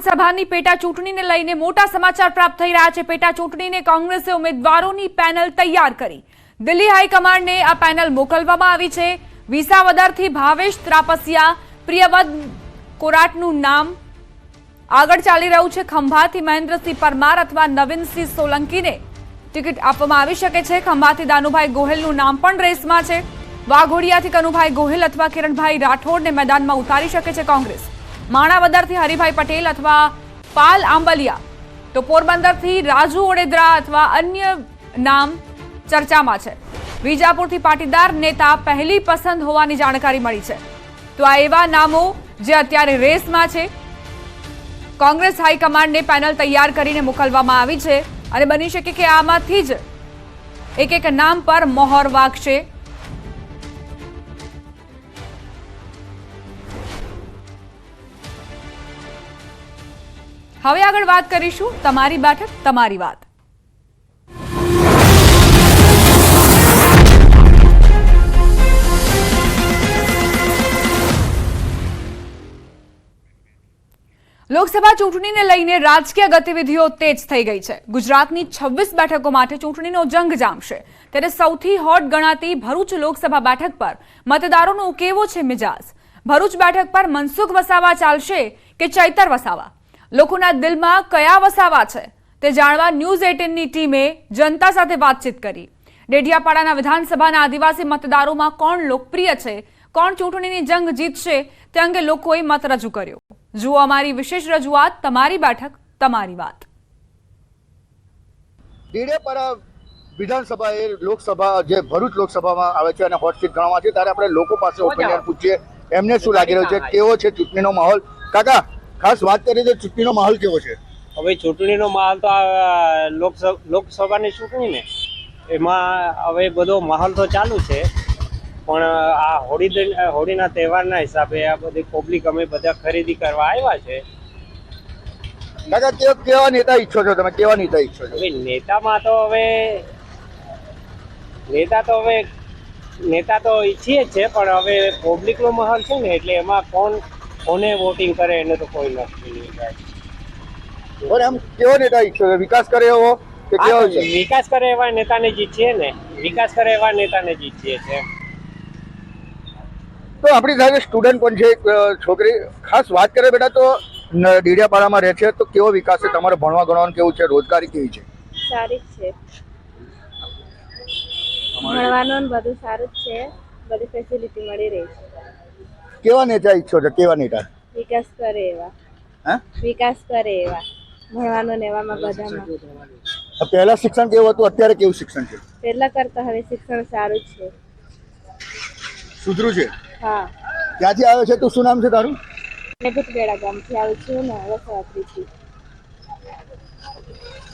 વિધાનસભાની પેટા ચૂંટણીને લઈને મોટા સમાચાર પ્રાપ્ત થઈ રહ્યા છે। પેટા ચૂંટણીને કોંગ્રેસે ઉમેદવારોની પેનલ તૈયાર કરી। દિલ્હી હાઈકમાન્ડને આ પેનલ મોકલવામાં આવી છે। વિસાવદરથી ભાવેશ ત્રાપસિયા, પ્રિયવદ કોરાટનું નામ આગળ ચાલી રહ્યું છે। ખંભાથી મહેન્દ્રસિંહ પરમાર અથવા નવીનસિંહ સોલંકીને ટિકિટ આપવામાં આવી શકે છે। ખંભાથી દાનુભાઈ ગોહિલનું નામ પણ રેસમાં છે। વાઘોડિયાથી કનુભાઈ ગોહિલ અથવા કિરણભાઈ રાઠોડને મેદાનમાં ઉતારી શકે છે કોંગ્રેસ। માણાવદરથી હરિભાઈ પટેલ અથવા પાલ આંબલિયા, તો પોરબંદરથી રાજુ ઓડેદરા અથવા અન્ય નામ ચર્ચામાં છે। વિજાપુરથી પાટીદાર નેતા પહેલી પસંદ હોવાની જાણકારી મળી છે। તો આ એવા નામો જે અત્યારે રેસમાં છે। કોંગ્રેસ હાઈકમાન્ડને પેનલ તૈયાર કરીને મોકલવામાં આવી છે અને બની શકે કે આમાંથી જ એક નામ પર મોહર વાગશે। હવે આગળ વાત કરીશું તમારી બેઠક તમારી વાત। લોકસભા ચૂંટણીને લઈને રાજકીય ગતિવિધિઓ તેજ થઈ ગઈ છે। ગુજરાતની 26 બેઠકો માટે ચૂંટણીનો જંગ જામશે, ત્યારે સૌથી હોટ ગણાતી ભરૂચ લોકસભા બેઠક પર મતદારોનો કેવો છે મિજાજ? ભરૂચ બેઠક પર મનસુખ વસાવા ચાલશે કે ચૈતર વસાવા? લોકોના દિલમાં કયા વસાવા છે તે જાણવા ન્યૂઝ 18ની ટીમે જનતા સાથે વાતચીત કરી। ડેડિયાપાડાના વિધાનસભાના આદિવાસી મતદારોમાં કોણ લોકપ્રિય છે, કોણ ચૂંટણીની જંગ જીતશે તે અંગે લોકોએ મત રજૂ કર્યો। જુઓ અમારી વિશેષ રજૂઆત તમારી બેઠક તમારી વાત। ડેડિયાપાડા વિધાનસભા એ લોકસભા જે ભરૂચ લોકસભામાં આવે છે અને હોટ સીટ ગણવામાં છે, ત્યારે આપણે લોકો પાસે ઓપિનિયન પૂછીએ એમને શું લાગી રહ્યું છે, કેવો છે ચૂંટણીનો માહોલ। કાકા, ખાસ વાત કરીએ તો ચૂંટણીનો માહોલ કેવો છે? હવે ચૂંટણીનો માહોલ તો લોકસભાની ચૂંટણી ને એમાં હવે બધો માહોલ તો ચાલુ છે, પણ આ હોળીના તહેવારના હિસાબે આ બધી પબ્લિક અમે બધા ખરીદી કરવા આવ્યા છે। કાકા, કેવા નેતા ઈચ્છો છો તમે? કેવા નેતા ઈચ્છો છો? હવે નેતા તો ઈચ્છીએ જ છે, પણ હવે પબ્લિકનો માહોલ છે ને, એટલે એમાં કોને વોટિંગ કરે એને તો કોઈ નક્કી નહીં થાય। પણ આમ કેવો નેતા ઈચ્છો છો? વિકાસ કરે એવો કે કેવો? વિકાસ કરે એવા નેતાને જીતીએ ને, વિકાસ કરે એવા નેતાને જીતીએ છે। તો આપણી સાથે સ્ટુડન્ટ પણ છે, એક છોકરી। ખાસ વાત કરે બેટા તો ડેડિયાપાડામાં રહે છે, તો કેવો વિકાસ છે તમારે? ભણવા ગણવાનું કેવું છે? રોજગારી કેવી છે? સારી છે, ભણવાનું બધું સારું જ છે, બધી ફેસિલિટી મળી રહી છે। કેવા નેતા ઈચ્છો છો? કેવા નેતા? વિકાસ કરે એવા, વિકાસ કરે એવા, ભણવાનું ને એવામાં બધામાં। પહેલા શિક્ષણ કેવું હતું, અત્યારે કેવું શિક્ષણ છે? પહેલા કરતા હવે શિક્ષણ સારું છે, સુધરું છે। હા। ક્યાંથી આવ્યો છે તું? શું નામ છે તારું? મેં ભૂતબેડા ગામથી આવું છું ને, વસવાથી।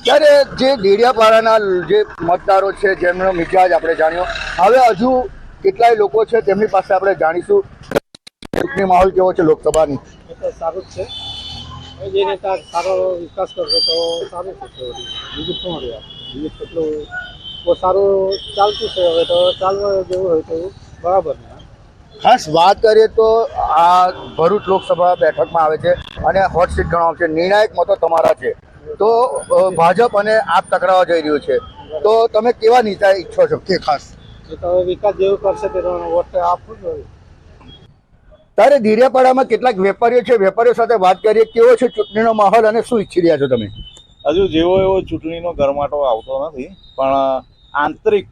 ત્યારે જે ડેડિયાપાડાના જે મતદારો છે જેમનો મિજાજ આપણે જાણ્યો, હવે હજુ કેટલાય લોકો છે તેમની પાસે આપણે જાણીશું ચૂંટણી માહોલ કેવો છે લોકસભાની। સારું જ છે, જે નેતા સારો વિકાસ કરશે તો સારું થશે। બીજું શું રહ્યા, બીજું કેટલું બહુ સારું ચાલતું છે, હવે તો ચાલવા જેવું હોય તો બરાબર ને। ખાસ વાત કરીએ તો આ ભરૂચ લોકસભા બેઠકમાં આવે છે અને હોટ સીટ ગણવામાં છે, નિર્ણાયક મતો તમારા છે, તો ભાજપ અને આપ ટકરાવા જઈ રહ્યું છે, તો તમે કેવા નેતા ઈચ્છો છો? કે ખાસ તો વિકાસ જેવું કરશે તો વોટ આપવું જોઈએ। ત્યારે ડેડિયાપાડામાં કેટલાક વેપારીઓ છે, વેપારીઓ સાથે વાત કરીએ, કેવો છે ચૂંટણીનો માહોલ અને શું ઈચ્છી રહ્યા છો તમે? હજુ જેવો એવો ચૂંટણીનો ગરમાટો આવતો નથી, પણ આંતરિક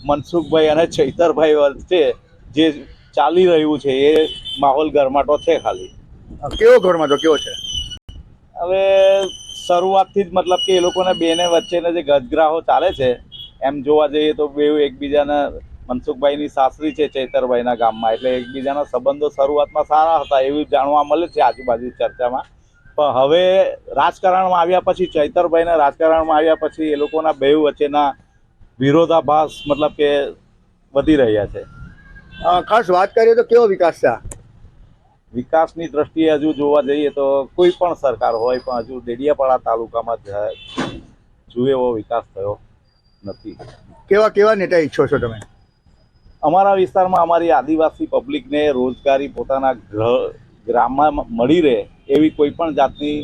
મનસુખભાઈ અને ચૈતરભાઈ વચ્ચે જે ચાલી રહ્યું છે એ માહોલ ગરમાટો છે। ખાલી કેવો ગરમાટો કેવો છે? હવે શરૂઆતથી જ મતલબ કે એ લોકોને બેને વચ્ચેના જે ગજગ્રાહો ચાલે છે, એમ જોવા જઈએ તો બે એકબીજાના, મનસુખભાઈની સાસરી છે ચૈતરભાઈના ગામમાં, એટલે એકબીજાના સંબંધો શરૂઆતમાં સારા હતા એવું જાણવા મળે છે આજુબાજુ ચર્ચામાં। પણ હવે રાજકારણમાં આવ્યા પછી, ચૈતરભાઈના રાજકારણમાં આવ્યા પછી એ લોકોના બે વચ્ચેના વિરોધાભાસ મતલબ કે વધી રહ્યા છે। ખાસ વાત કરીએ તો કેવો વિકાસ છે? વિકાસની દ્રષ્ટિએ હજુ જોવા જઈએ તો કોઈ પણ સરકાર હોય, પણ હજુ ડેડિયાપાડા તાલુકામાં જુએ એવો વિકાસ થયો નથી। કેવા નેતા ઈચ્છો છો તમે? અમારા વિસ્તારમાં અમારી આદિવાસી પબ્લિકને રોજગારી પોતાના ગ્રામમાં મળી રહે એવી કોઈ પણ જાતની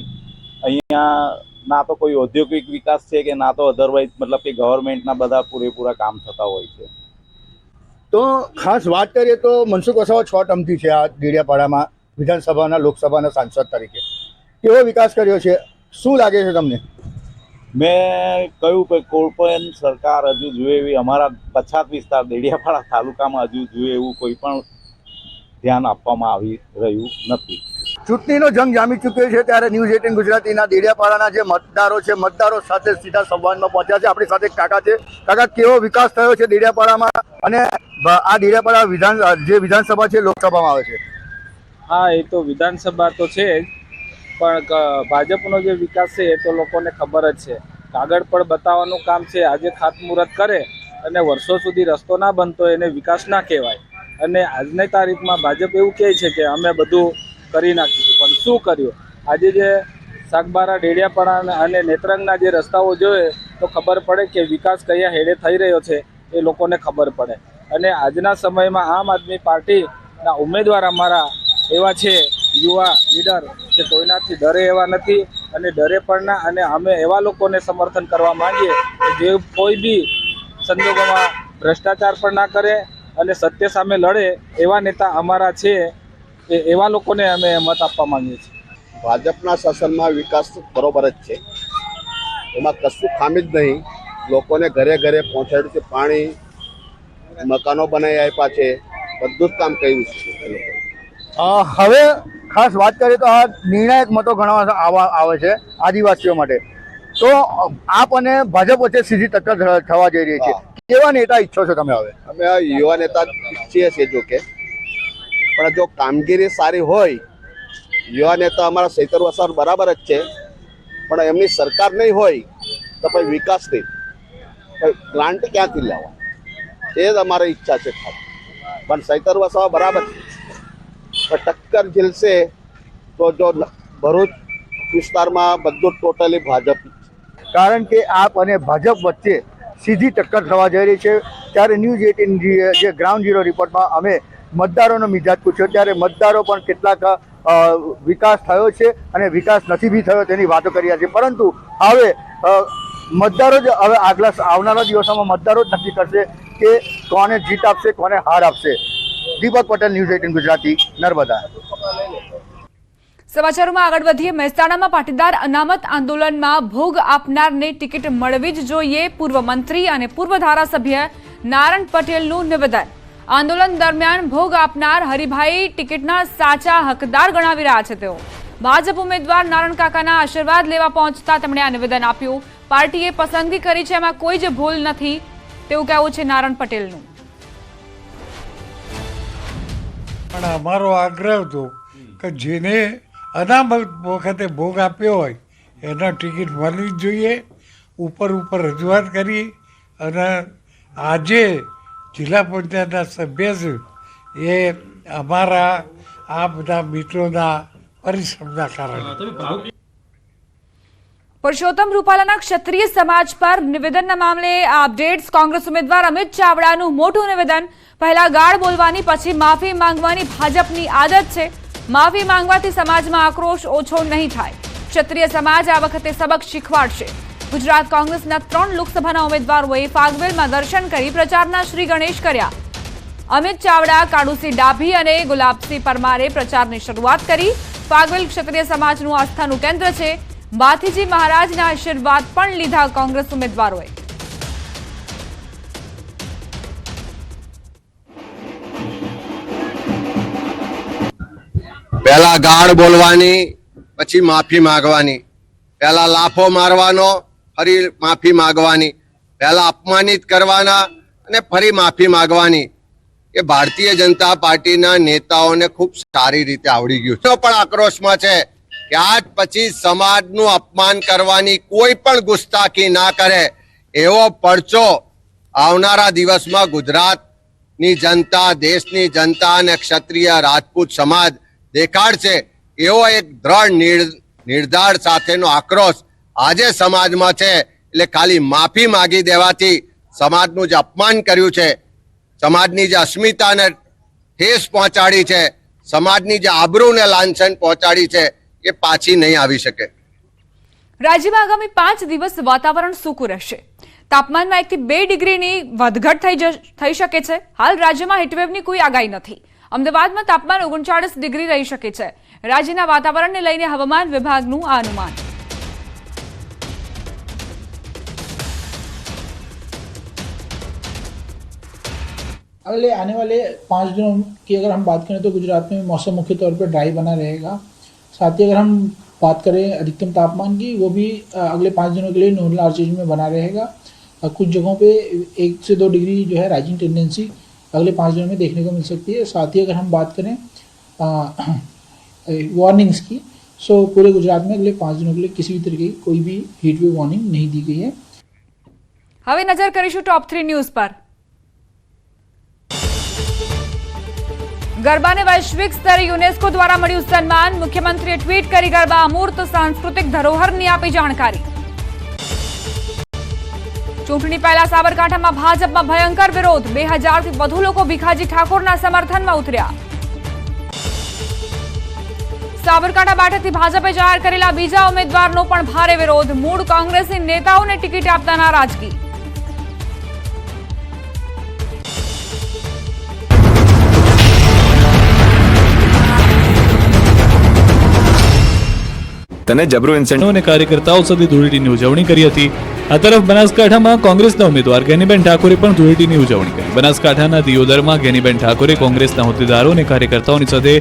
અહીંયા ના તો કોઈ ઔદ્યોગિક વિકાસ છે કે ના તો અધરવાઇઝ મતલબ કે ગવર્મેન્ટના બધા પૂરેપૂરા કામ થતા હોય છે. તો ખાસ વાત કરીએ તો મનસુખ વસાવા 6 ટર્મથી છે આ ડેડિયાપાડામાં વિધાનસભાના લોકસભાના સાંસદ તરીકે. કેવો વિકાસ કર્યો છે, શું લાગે છે તમને? મેં કહ્યું કે કોઈ પણ સરકાર હજુ જોઈએ એવી અમારા પછાત વિસ્તાર ડેડિયાપાડા તાલુકામાં હજુ જોઈએ એવું કોઈ પણ ધ્યાન આપવામાં આવી રહ્યું નથી. ચૂંટણીનો જંગ જામી ચૂક્યો છે ત્યારે ન્યૂઝ 18 ગુજરાતીના ડેડિયાપાડાના જે મતદારો છે, મતદારો સાથે સીધા સંવાદમાં પહોંચ્યા છે. આપણી સાથે એક કાકા છે. કાકા, કેવો વિકાસ થયો છે ડેડિયાપાડામાં અને આ ડેડિયાપાડા વિધાનસભા છે લોકસભામાં આવે છે? હા, એ તો વિધાનસભા તો છે જ, પણ ભાજપનો જે વિકાસ છે એ તો લોકોને ખબર જ છે. કાગળ પર બતાવવાનું કામ છે. આજે ખાતમુહૂર્ત કરે અને વર્ષો સુધી રસ્તો ના બનતો એને વિકાસ ના કહેવાય. અને આજની તારીખમાં ભાજપ એવું કહે છે કે અમે બધું કરી નાખીશું, પણ શું કર્યું? આજે જે સાગબારા, ડેડિયાપાડા અને નેત્રંગના જે રસ્તાઓ જોઈએ તો ખબર પડે કે વિકાસ કયા હેડે થઈ રહ્યો છે, એ લોકોને ખબર પડે. અને આજના સમયમાં આમ આદમી પાર્ટીના ઉમેદવાર અમારા એવા છે, યુવા લીડર, કે કોઈનાથી ડરે એવા નથી અને ડરે પણ ના. અને અમે એવા લોકોને સમર્થન કરવા માંગીએ કે જે કોઈ બી સંજોગોમાં ભ્રષ્ટાચાર પણ ના કરે અને સત્ય સામે લડે એવા નેતા અમારા છે. એવા લોકોને અમે મત આપવા માંગીએ છીએ. ભાજપના શાસનમાં વિકાસ બરોબર જ છે, એમાં કશું ખામી જ નહીં. લોકોને ઘરે ઘરે પહોંચાડ્યું છે, પાણી, મકાનો બનાવી આપ્યા છે, બધું જ કામ કર્યું છે એ લોકો. હવે ખાસ વાત કરીએ તો આ નિર્ણાયક મતો ગણવા આવે છે આદિવાસીઓ માટે. તો આપ અને ભાજપ વચ્ચે સીધી ટક્કર થવા જઈ રહી છે. કેવા નેતા ઈચ્છો છો તમે હવે? અમે આ યુવા નેતા ઈચ્છીએ છીએ, જો કે પણ જો કામગીરી સારી હોય, યુવા નેતા અમારા ચૈતર વસાવા બરાબર જ છે, પણ એમની સરકાર નહીં હોય તો પછી વિકાસ નહીં, ગ્રાન્ટ ક્યાંથી લેવા, એ જ અમારી ઈચ્છા છે. પણ ચૈતર વસાવા બરાબર છે, પણ ટક્કર ઝીલશે તો જો ભરૂચ વિસ્તારમાં બધું ટોટલી ભાજપ. કારણ કે આપ અને ભાજપ વચ્ચે સીધી ટક્કર થવા જઈ રહી છે. ત્યારે ન્યૂઝ 18 જે ગ્રાઉન્ડ ઝીરો રિપોર્ટમાં અમે મતદારોનો મિજાજ પૂછ્યો ત્યારે મતદારો પણ કેટલાક વિકાસ થયો છે અને વિકાસ નથી બી થયો તેની વાતો કરી રહ્યા છે. પરંતુ હવે મતદારો જ હવે આવનારા દિવસોમાં મતદારો જ નક્કી કરશે કે કોને જીત આપશે, કોને હાર આપશે. દીપક પટેલ, ન્યૂઝ 18 ગુજરાતી, નર્મદા. સમાચારોમાં આગળ વધીએ. મહેસાણામાં પાટીદાર અનામત આંદોલનમાં ભોગ આપનારને ટિકિટ મળવી જ જોઈએ. પૂર્વ મંત્રી અને પૂર્વ ધારાસભ્ય નારણ પટેલનું નિવેદન. આંદોલન દરમિયાન ભોગ આપનાર હરિભાઈ ટિકિટના સાચા હકદાર ગણાવી રહ્યા છે. તેઓ ભાજપ ઉમેદવાર નારણ કાકાના આશીર્વાદ લેવા પહોંચતા તેમણે આ નિવેદન આપ્યું. પાર્ટીએ પસંદગી કરી છે, એમાં કોઈ જ ભૂલ નથી તેવું કહેવું છે નારણ પટેલનું. પણ અમારો આગ્રહ હતો કે જેને અનામત વખતે ભોગ આપ્યો હોય એને ટિકિટ મળવી જ જોઈએ. ઉપર રજૂઆત કરી અને આજે જિલ્લા પંચાયતના સભ્ય છે એ અમારા આ બધા મિત્રોના પરિશ્રમના કારણે. પુરુષોત્તમ રૂપાલાના ક્ષત્રિય સમાજ પર નિવેદનના મામલે અપડેટ્સ. કોંગ્રેસ ઉમેદવાર અમિત ચાવડાનું મોટું નિવેદન. પહેલા ગાળ બોલવાની, પછી માફી માંગવાની ભાજપની આદત છે. માફી માંગવાથી સમાજમાં આક્રોશ ઓછો નહીં થાય. ક્ષત્રિય સમાજ આ વખતે સબક શીખવાડશે. ગુજરાત કોંગ્રેસના 3 લોકસભાના ઉમેદવારોએ ફાગવેલમાં દર્શન કરી પ્રચારના શ્રી ગણેશ કર્યા. અમિત ચાવડા, કાળુસિંહ ડાભી અને ગુલાબસિંહ પરમારે પ્રચારની શરૂઆત કરી. ફાગવેલ ક્ષત્રિય સમાજનું આસ્થાનું કેન્દ્ર છે. માથીજી મહારાજના આશીર્વાદ પણ લીધા કોંગ્રેસ ઉમેદવારોએ. પહેલા ગાળ બોલવાની, પછી માફી માંગવાની. પહેલા લાફો મારવાનો, ફરી માફી માંગવાની. પહેલા અપમાનિત કરવાના અને ફરી માફી માંગવાની. એ ભારતીય જનતા પાર્ટીના નેતાઓને ખૂબ સારી રીતે આવડી ગયું છે. પણ આક્રોશમાં છે કે આજ પછી સમાજનું અપમાન કરવાની, કોઈ પણ ગુસ્તાખી ના કરે એવો પરચો આવનારા દિવસમાં ગુજરાતની જનતા, દેશની જનતા અને ક્ષત્રિય રાજપૂત સમાજ દેખાડશે. એવો એક દ્રઢ નિર્ધાર સાથેનો આક્રોશ આજે સમાજમાં છે. એટલે ખાલી માફી માંગી દેવાથી સમાજનું જે અપમાન કર્યું છે, સમાજની જે અસ્મિતાને ઠેસ પહોંચાડી છે, સમાજની જે આબરૂને લાંછન પહોંચાડી છે, એ પાછી નહીં આવી શકે. રાજ્યમાં આગામી 5 દિવસ વાતાવરણ સૂકું રહેશે. તાપમાનમાં 1 થી 2 ડિગ્રીની વધઘટ થઈ શકે છે. હાલ રાજ્યમાં હીટવેવની કોઈ આગાહી નથી. અમદાવાદમાં તાપમાન 39 ડિગ્રી રહી શકે છે. રાજ્યના વાતાવરણને લઈને હવામાન વિભાગનું આ અનુમાન. अगले आने वाले 5 दिनों की अगर हम बात करें तो गुजरात में मौसम मुख्य तौर पर ड्राई बना रहेगा. साथ ही अगर हम बात करें अधिकतम तापमान की, वो भी अगले 5 दिनों के लिए नॉर्मल आरचेज में बना रहेगा. कुछ जगहों पे 1 से 2 डिग्री जो है राइजिंग टेंडेंसी अगले 5 दिनों में देखने को मिल सकती है. साथ ही अगर हम बात करें वार्निंग्स की, सो पूरे गुजरात में अगले 5 दिनों के लिए किसी भी तरीके की कोई भी हीट वेव वार्निंग नहीं दी गई है. હવે નજર કરીશું ટોપ 3 ન્યૂઝ પર. ગરબાને વૈશ્વિક સ્તરે યુનેસ્કો દ્વારા મળ્યું સન્માન. મુખ્યમંત્રીએ ટ્વીટ કરી ગરબા અમૂર્ત સાંસ્કૃતિક ધરોહરની આપી જાણકારી. ચૂંટણી પહેલા સાબરકાંઠામાં ભાજપમાં ભયંકર વિરોધ. 2000 થી વધુ લોકો ભીખાજી ઠાકોરના સમર્થનમાં ઉતર્યા. સાબરકાંઠા બેઠકથી ભાજપે જાહેર કરેલા બીજા ઉમેદવારનો પણ ભારે વિરોધ. મૂળ કોંગ્રેસી નેતાઓને ટિકિટ આપતા નારાજગી. તને જબરો ઇન્સેન્ટિવ અને કાર્યકર્તાઓ સાથે ધૂળેટીની ઉજવણી કરી હતી. આ તરફ બનાસકાંઠામાં કોંગ્રેસના ઉમેદવાર ગેનીબેન ઠાકોરે પણ ધૂળેટીની ઉજવણી કરી. બનાસકાંઠાના દિયોદરમાં ગેનીબેન ઠાકોરે કોંગ્રેસના હોદ્દેદારો અને કાર્યકર્તાઓની સાથે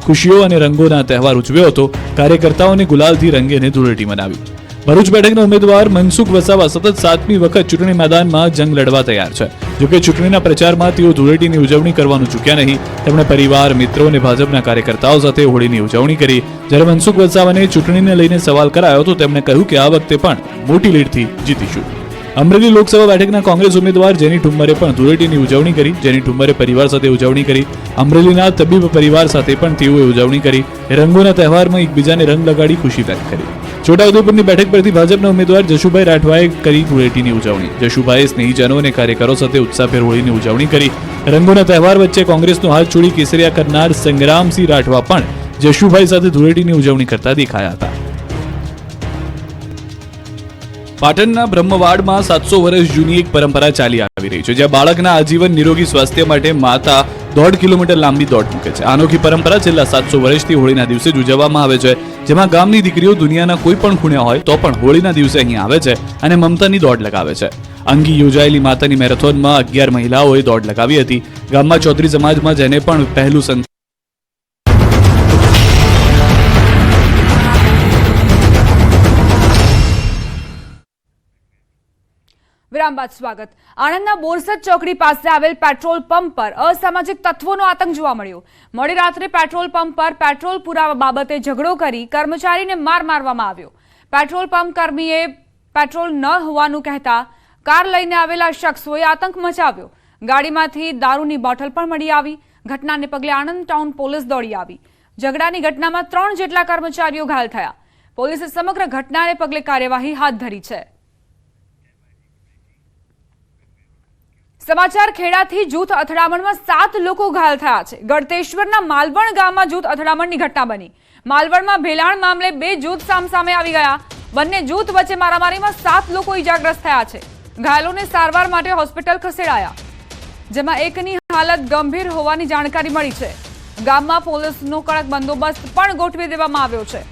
ખુશીઓ અને રંગોના તહેવાર ઉજવ્યો હતો. કાર્યકર્તાઓને ગુલાલથી રંગીને ધૂળેટી મનાવી. ભરૂચ બેઠકના ઉમેદવાર મનસુખ વસાવા સતત 7મી વખત ચૂંટણી મેદાનમાં જંગ લડવા તૈયાર છે. જોકે ચૂંટણીના પ્રચારમાં તેઓ ધૂળેટીની ઉજવણી કરવાનું ચૂક્યા નહીં. તેમણે પરિવાર, મિત્રો અને ભાજપના કાર્યકર્તાઓ સાથે હોળીની ઉજવણી કરી. જ્યારે મનસુખ વસાવાને ચૂંટણીને લઈને સવાલ કરાયો તો તેમણે કહ્યું કે આ વખતે પણ મોટી લીડથી જીતીશું. અમરેલી લોકસભા બેઠકના કોંગ્રેસ ઉમેદવાર જેની ઠુમ્મરે પણ ધૂળેટીની ઉજવણી કરી. જેની ઠુમ્મરે પરિવાર સાથે ઉજવણી કરી. અમરેલીના તબીબ પરિવાર સાથે પણ તેઓએ ઉજવણી કરી. રંગોના તહેવારમાં એકબીજાને રંગ લગાડી ખુશી વ્યક્ત કરી. છોટાઉદેપુરની બેઠક પરથી ભાજપના ઉમેદવાર જશુભાઈ રાઠવાએ કરી ધૂળેટીની ઉજવણી. જશુભાઈએ સ્નેહીજનો અને કાર્યકરો સાથે ઉત્સાહભેર હોળીની ઉજવણી કરી. રંગોના તહેવાર વચ્ચે કોંગ્રેસનો હાથ છોડી કેસરિયા કરનાર સંગ્રામસિંહ રાઠવા પણ જશુભાઈ સાથે ધૂળેટીની ઉજવણી કરતા દેખાયા હતા. પાટણના બ્રહ્મવાડમાં 700 વર્ષ જૂની એક પરંપરા ચાલી આવી રહી છે, જ્યાં બાળકના આજીવન નિરોગી સ્વાસ્થ્ય માટે માતા 1.5 કિલોમીટર લાંબી દોડ મૂકે છે. અનોખી પરંપરા છેલ્લા 700 વર્ષથી હોળીના દિવસે જ ઉજવવામાં આવે છે, જેમાં ગામની દીકરીઓ દુનિયાના કોઈ પણ ખૂણે હોય તો પણ હોળીના દિવસે અહીં આવે છે અને મમતાની દોડ લગાવે છે. અંગી યોજાયેલી માતાની મેરેથોનમાં 11 મહિલાઓએ દોડ લગાવી હતી. ગામમાં ચૌધરી સમાજમાં જેને પણ પહેલું વિરામ બાદ સ્વાગત. આણંદના બોરસદ ચોકડી પાસે આવેલ પેટ્રોલ પંપ પર અસામાજિક તત્વોનો આતંક જોવા મળ્યો. મોડી રાત્રે પેટ્રોલ પંપ પર પેટ્રોલ પુરાવા બાબતે ઝઘડો કરી કર્મચારીને માર મારવામાં આવ્યો. પેટ્રોલ પંપ કર્મીએ પેટ્રોલ ન હોવાનું કહેતા કાર લઈને આવેલા શખ્સોએ આતંક મચાવ્યો. ગાડીમાંથી દારૂની બોટલ પણ મળી આવી. ઘટનાને પગલે આણંદ ટાઉન પોલીસ દોડી આવી. ઝઘડાની ઘટનામાં 3 જેટલા કર્મચારીઓ ઘાયલ થયા. પોલીસે સમગ્ર ઘટનાને પગલે કાર્યવાહી હાથ ધરી છે. સમાચાર ખેડાથી જૂથ અથડામણમાં 7 લોકો ઘાયલ થયા છે. ગળતેશ્વરના માલવણ ગામમાં જૂથ અથડામણની ઘટના બની. માલવણમાં ભેલાણ મામલે 2 જૂથ સામસામે આવી ગયા. બંને જૂથ વચ્ચે મારામારીમાં 7 લોકો ઈજાગ્રસ્ત થયા છે. ઘાયલોને સારવાર માટે હોસ્પિટલ ખસેડાયા, જેમાં એકની હાલત ગંભીર હોવાની જાણકારી મળી છે. ગામમાં પોલીસનો કડક બંદોબસ્ત પણ ગોઠવી દેવામાં આવ્યો છે.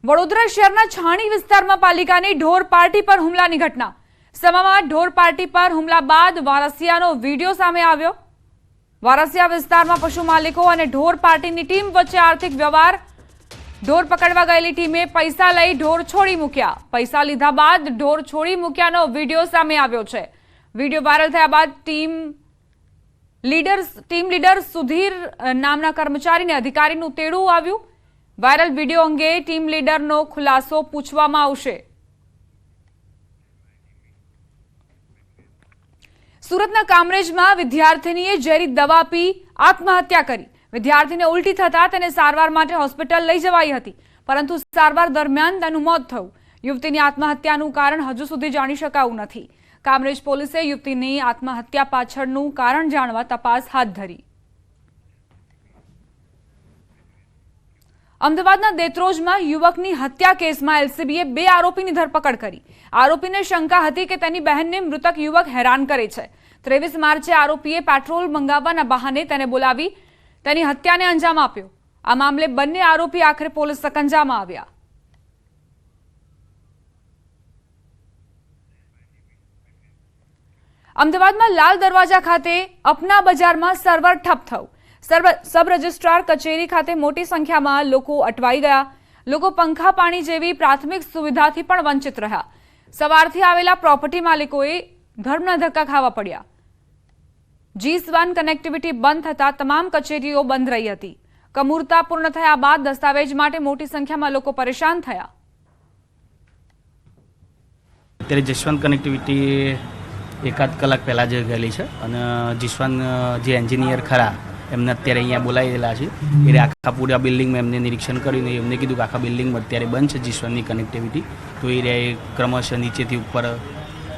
વડોદરા શહેરના છાણી વિસ્તારમાં પાલિકાની ઢોર પાર્ટી પર હુમલાની ઘટના. સમામાં ઢોર પાર્ટી પર હુમલા બાદ વારસિયાનો વિડીયો સામે આવ્યો. વારસિયા વિસ્તારમાં પશુ માલિકો અને ઢોર પાર્ટીની ટીમ વચ્ચે આર્થિક વ્યવહાર. ઢોર પકડવા ગયેલી ટીમે પૈસા લઈ ઢોર છોડી મૂક્યા. પૈસા લીધા બાદ ઢોર છોડી મૂક્યાનો વિડીયો સામે આવ્યો છે. વિડીયો વાયરલ થયા બાદ ટીમ લીડર સુધીર નામના કર્મચારીને અધિકારીનું તેડું આવ્યું. વાયરલ વિડીયો અંગે ટીમ લીડરનો ખુલાસો પૂછવામાં આવશે. સુરતના કામરેજમાં વિદ્યાર્થીનીએ ઝેરી દવા પી આત્મહત્યા કરી. વિદ્યાર્થીને ઉલટી થતા તેને સારવાર માટે હોસ્પિટલ લઈ જવાઈ હતી, પરંતુ સારવાર દરમિયાન તેનું મોત થયું. યુવતીની આત્મહત્યાનું કારણ હજુ સુધી જાણી શકાયું નથી. કામરેજ પોલીસે યુવતીની આત્મહત્યા પાછળનું કારણ જાણવા તપાસ હાથ ધરી. અમદાવાદના દેત્રોજમાં યુવકની હત્યા કેસમાં એલસીબીએ 2 આરોપીની ધરપકડ કરી. આરોપીને શંકા હતી કે તેની બહેનને મૃતક યુવક હેરાન કરે છે. 23 માર્ચે આરોપીએ પેટ્રોલ મંગાવવાના બહાને તેને બોલાવી તેની હત્યાને અંજામ આપ્યો. આ મામલે બંને આરોપી આખરે પોલીસ સકંજામાં આવ્યા. અમદાવાદમાં લાલ દરવાજા ખાતે અપના બજારમાં સર્વર ઠપ થયું. સબ રજિસ્ટ્રાર કચેરી ખાતે મોટી સંખ્યામાં લોકો અટવાઈ ગયા. લોકો પંખા પાણી જેવી પ્રાથમિક સુવિધાથી પણ વંચિત રહ્યા. સવારથી આવેલા પ્રોપર્ટી માલિકોએ ધર્મના ધક્કા ખાવા પડ્યા. G1 કનેક્ટિવિટી બંધ થતા તમામ કચેરીઓ બંધ રહી હતી. કમૂરતા પૂર્ણ થયા બાદ દસ્તાવેજ માટે મોટી સંખ્યામાં લોકો પરેશાન થયા. અત્યારે જસવંત કનેક્ટિવિટી એકાદ કલાક પહેલાં જ ગયેલી છે અને જસવંત જે એન્જિનિયર ખરા એમને અત્યારે અહીંયા બોલાવેલા છે. એ આખા પૂરા બિલ્ડિંગમાં એમને નિરીક્ષણ કરીને એમને કીધું કે આખા બિલ્ડિંગમાં અત્યારે બંધ છે જસવંતની કનેક્ટિવિટી, તો એ ક્રમશઃ નીચેથી ઉપર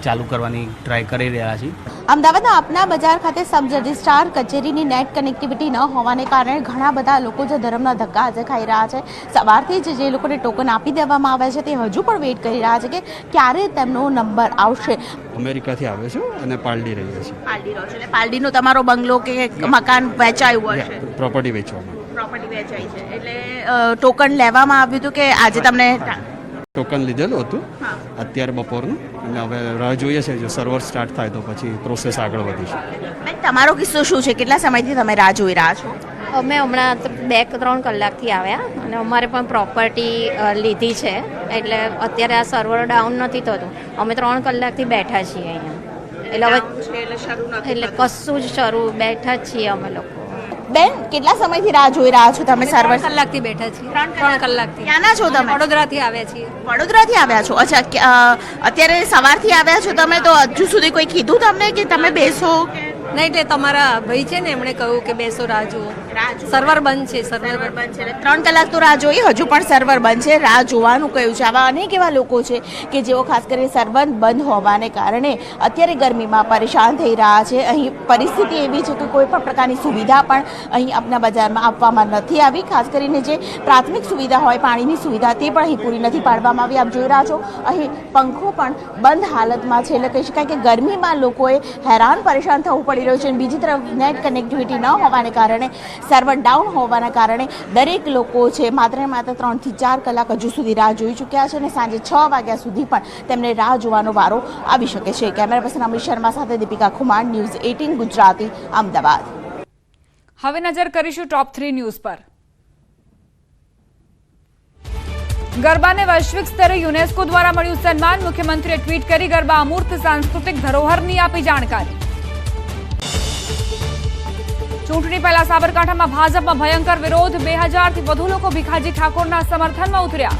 ચાલુ કરવાની ટ્રાય કરી રહ્યા છે. અમદાવાદના અપના બજાર ખાતે સબ રજિસ્ટ્રાર કચેરીની નેટ કનેક્ટિવિટી ન હોવાને કારણે ઘણા બધા લોકો જે ધર્મના ધક્કા આજે ખાઈ રહ્યા છે. સવારથી જ જે લોકોને ટોકન આપી દેવામાં આવે છે તે હજુ પણ વેઇટ કરી રહ્યા છે કે ક્યારે તેમનો નંબર આવશે. અમેરિકાથી આવે છે અને પાલડી રહીએ છીએ. પાલડી રહો છો એટલે પાલડીનો તમારો બંગલો કે મકાન વેચાયું હશે? પ્રોપર્ટી વેચવામાં. પ્રોપર્ટી વેચાઈ છે એટલે ટોકન લેવામાં આવ્યું હતું કે આજે તમને ટોકન લીધેલું હતું અત્યારે બપોરનું, અને હવે રાહ જોઈએ છે જો સર્વર સ્ટાર્ટ થાય તો પછી પ્રોસેસ આગળ વધીશું. તમારો કિસ્સો શું છે? કેટલા સમયથી તમે રાહ જોઈ રહ્યા છો? અમે હમણાં 2-3 કલાકથી આવ્યા અને અમારે પણ પ્રોપર્ટી લીધી છે એટલે અત્યારે આ સર્વર ડાઉન નથી થતું. અમે 3 કલાકથી બેઠા છીએ અહીંયા એટલે કશું જ શરૂ બેઠા જ છીએ અમે લોકો. બેન, કેટલા સમયથી રાહ જોઈ રહ્યા છો તમે? સર્વર 3 કલાકથી બેઠા છીએ. 3 કલાકથી. ક્યાંના છો તમે? વડોદરાથી આવ્યા છીએ. વડોદરાથી આવ્યા છો? અચ્છા, અત્યારે સવારથી આવ્યા છો તમે, તો હજુ સુધી કોઈ કીધું તમને કે તમે બેસો? નહીં, એટલે તમારા ભાઈ છે ને એમણે કહ્યું કે બેસો, રાહ જુઓ. સર્વર બંધ છે. સર્વર બંધ છે. 3 કલાક તો રાહ જોઈ, હજુ પણ સર્વર બંધ છે. રાહ જોવાનું કહ્યું છે. આવા અનેક એવા લોકો છે કે જેઓ ખાસ કરીને સર્વર બંધ હોવાને કારણે અત્યારે ગરમીમાં પરેશાન થઈ રહ્યા છે. અહીં પરિસ્થિતિ એવી છે કે કોઈ પણ પ્રકારની સુવિધા પણ અહીં આપના બજારમાં આપવામાં નથી આવી. ખાસ કરીને જે પ્રાથમિક સુવિધા હોય, પાણીની સુવિધા, તે પણ અહીં પૂરી નથી પાડવામાં આવી. આપ જોઈ રહ્યા છો અહીં પંખો પણ બંધ હાલતમાં છે. એટલે કહી શકાય કે ગરમીમાં લોકોએ હેરાન પરેશાન થવું પડી રહ્યું છે. બીજી તરફ નેટ કનેક્ટિવિટી ન હોવાને કારણે, સર્વર ડાઉન હોવાના કારણે દરેક લોકો છે માત્ર ને માત્ર 3 થી 4 કલાક હજુ સુધી રાહ જોઈ ચૂક્યા છે અને સાંજે 6 વાગ્યા સુધી પણ તેમને રાહ જોવાનો વારો આવી શકે છે. કેમેરા પર્સન અમિત શર્મા સાથે દીપિકા ખુમાણ, ન્યૂઝ 18 ગુજરાતી, અમદાવાદ. હવે નજર કરીશું ટોપ 3 ન્યૂઝ પર. ગરબાને વૈશ્વિક સ્તરે યુનેસ્કો દ્વારા મળ્યું સન્માન. મુખ્યમંત્રીએ ટ્વીટ કરી ગરબા અમૂર્ત સાંસ્કૃતિક ધરોહરની આપી જાણકારી. ચૂંટણી પહેલા સાબરકાંઠામાં ભાજપમાં ભયંકર વિરોધ. 2000 થી વધુ લોકો ભીખાજી ઠાકોરના સમર્થનમાં ઉતર્યા.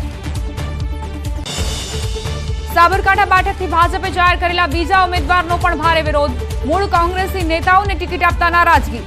સાબરકાંઠા બેઠકથી ભાજપે જાહેર કરેલા બીજા ઉમેદવારનો પણ ભારે વિરોધ. મૂળ કોંગ્રેસી નેતાઓને ટિકિટ આપતા નારાજગી.